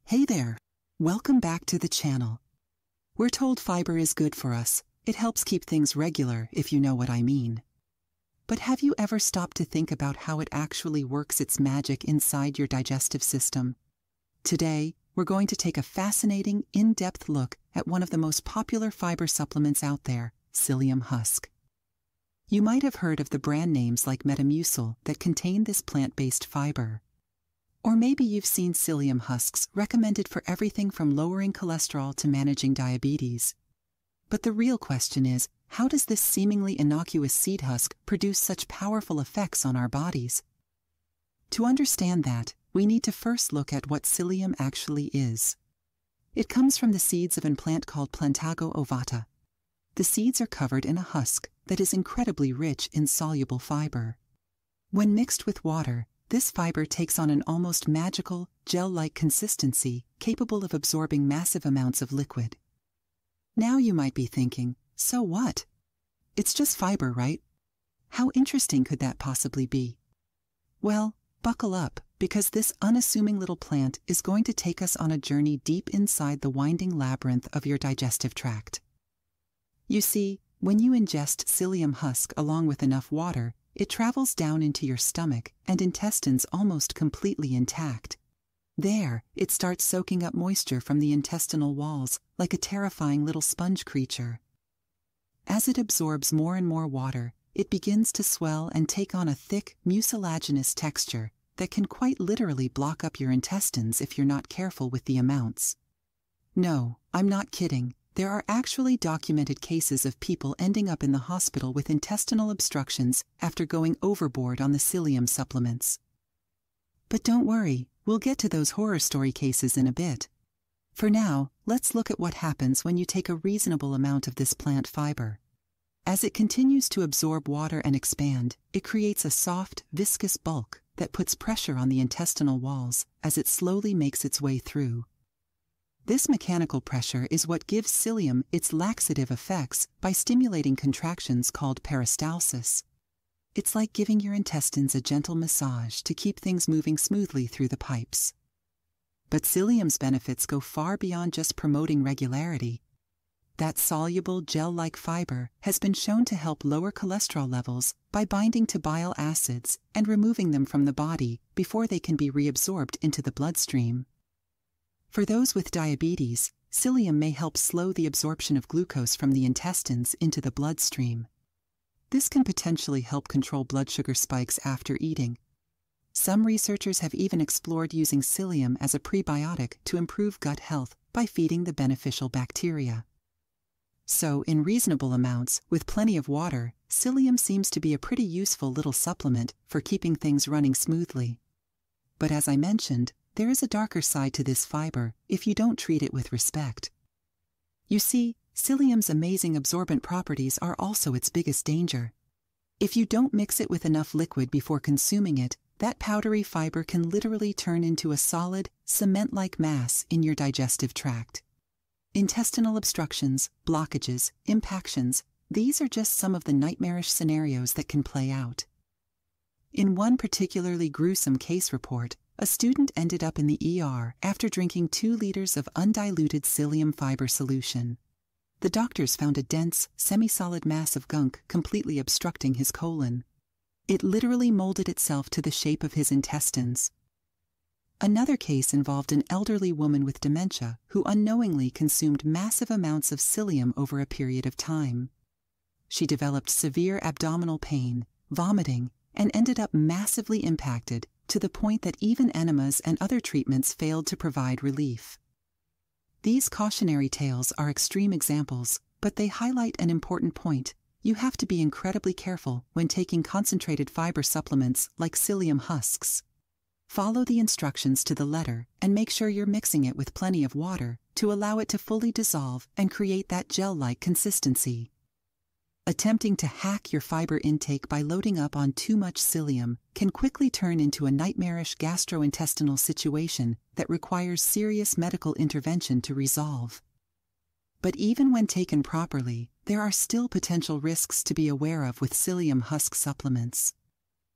Hey there! Welcome back to the channel. We're told fiber is good for us. It helps keep things regular, if you know what I mean. But have you ever stopped to think about how it actually works its magic inside your digestive system? Today, we're going to take a fascinating, in-depth look at one of the most popular fiber supplements out there, Psyllium husk. You might have heard of the brand names like Metamucil that contain this plant-based fiber. Or maybe you've seen psyllium husks recommended for everything from lowering cholesterol to managing diabetes. But the real question is, how does this seemingly innocuous seed husk produce such powerful effects on our bodies? To understand that, we need to first look at what psyllium actually is. It comes from the seeds of a plant called Plantago ovata. The seeds are covered in a husk that is incredibly rich in soluble fiber. When mixed with water, this fiber takes on an almost magical, gel-like consistency capable of absorbing massive amounts of liquid. Now you might be thinking, so what? It's just fiber, right? How interesting could that possibly be? Well, buckle up, because this unassuming little plant is going to take us on a journey deep inside the winding labyrinth of your digestive tract. You see, when you ingest psyllium husk along with enough water, it travels down into your stomach and intestines almost completely intact. There, it starts soaking up moisture from the intestinal walls like a terrifying little sponge creature. As it absorbs more and more water, it begins to swell and take on a thick, mucilaginous texture that can quite literally block up your intestines if you're not careful with the amounts. No, I'm not kidding. There are actually documented cases of people ending up in the hospital with intestinal obstructions after going overboard on the psyllium supplements. But don't worry, we'll get to those horror story cases in a bit. For now, let's look at what happens when you take a reasonable amount of this plant fiber. As it continues to absorb water and expand, it creates a soft, viscous bulk that puts pressure on the intestinal walls as it slowly makes its way through. This mechanical pressure is what gives psyllium its laxative effects by stimulating contractions called peristalsis. It's like giving your intestines a gentle massage to keep things moving smoothly through the pipes. But psyllium's benefits go far beyond just promoting regularity. That soluble, gel-like fiber has been shown to help lower cholesterol levels by binding to bile acids and removing them from the body before they can be reabsorbed into the bloodstream. For those with diabetes, psyllium may help slow the absorption of glucose from the intestines into the bloodstream. This can potentially help control blood sugar spikes after eating. Some researchers have even explored using psyllium as a prebiotic to improve gut health by feeding the beneficial bacteria. So, in reasonable amounts, with plenty of water, psyllium seems to be a pretty useful little supplement for keeping things running smoothly. But as I mentioned, there is a darker side to this fiber if you don't treat it with respect. You see, psyllium's amazing absorbent properties are also its biggest danger. If you don't mix it with enough liquid before consuming it, that powdery fiber can literally turn into a solid, cement-like mass in your digestive tract. Intestinal obstructions, blockages, impactions, these are just some of the nightmarish scenarios that can play out. In one particularly gruesome case report, a student ended up in the ER after drinking 2 liters of undiluted psyllium fiber solution. The doctors found a dense, semi-solid mass of gunk completely obstructing his colon. It literally molded itself to the shape of his intestines. Another case involved an elderly woman with dementia who unknowingly consumed massive amounts of psyllium over a period of time. She developed severe abdominal pain, vomiting, and ended up massively impacted to the point that even enemas and other treatments failed to provide relief. These cautionary tales are extreme examples, but they highlight an important point. You have to be incredibly careful when taking concentrated fiber supplements like psyllium husks. Follow the instructions to the letter and make sure you're mixing it with plenty of water to allow it to fully dissolve and create that gel-like consistency. Attempting to hack your fiber intake by loading up on too much psyllium can quickly turn into a nightmarish gastrointestinal situation that requires serious medical intervention to resolve. But even when taken properly, there are still potential risks to be aware of with psyllium husk supplements.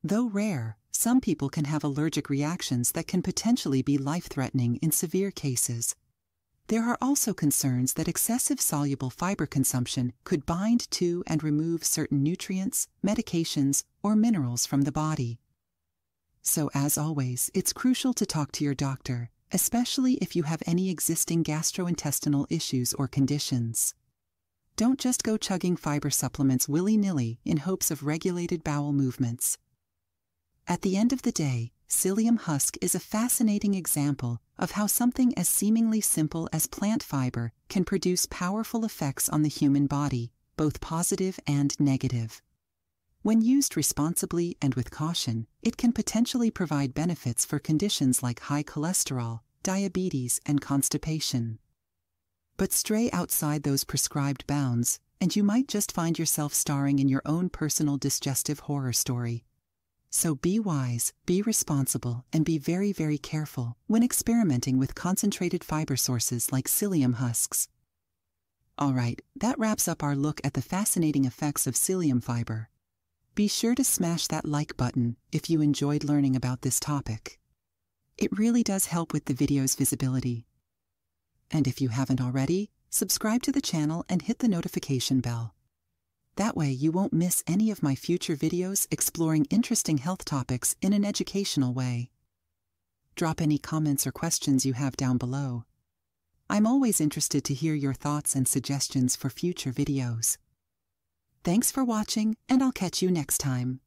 Though rare, Some people can have allergic reactions that can potentially be life-threatening in severe cases. There are also concerns that excessive soluble fiber consumption could bind to and remove certain nutrients, medications, or minerals from the body. So, as always, it's crucial to talk to your doctor, especially if you have any existing gastrointestinal issues or conditions. Don't just go chugging fiber supplements willy-nilly in hopes of regulated bowel movements. At the end of the day, psyllium husk is a fascinating example of how something as seemingly simple as plant fiber can produce powerful effects on the human body, both positive and negative. When used responsibly and with caution, it can potentially provide benefits for conditions like high cholesterol, diabetes, and constipation. But stray outside those prescribed bounds, and you might just find yourself starring in your own personal digestive horror story. So be wise, be responsible, and be very, very careful when experimenting with concentrated fiber sources like psyllium husks. All right, that wraps up our look at the fascinating effects of psyllium fiber. Be sure to smash that like button if you enjoyed learning about this topic. It really does help with the video's visibility. And if you haven't already, subscribe to the channel and hit the notification bell. That way you won't miss any of my future videos exploring interesting health topics in an educational way. Drop any comments or questions you have down below. I'm always interested to hear your thoughts and suggestions for future videos. Thanks for watching, and I'll catch you next time.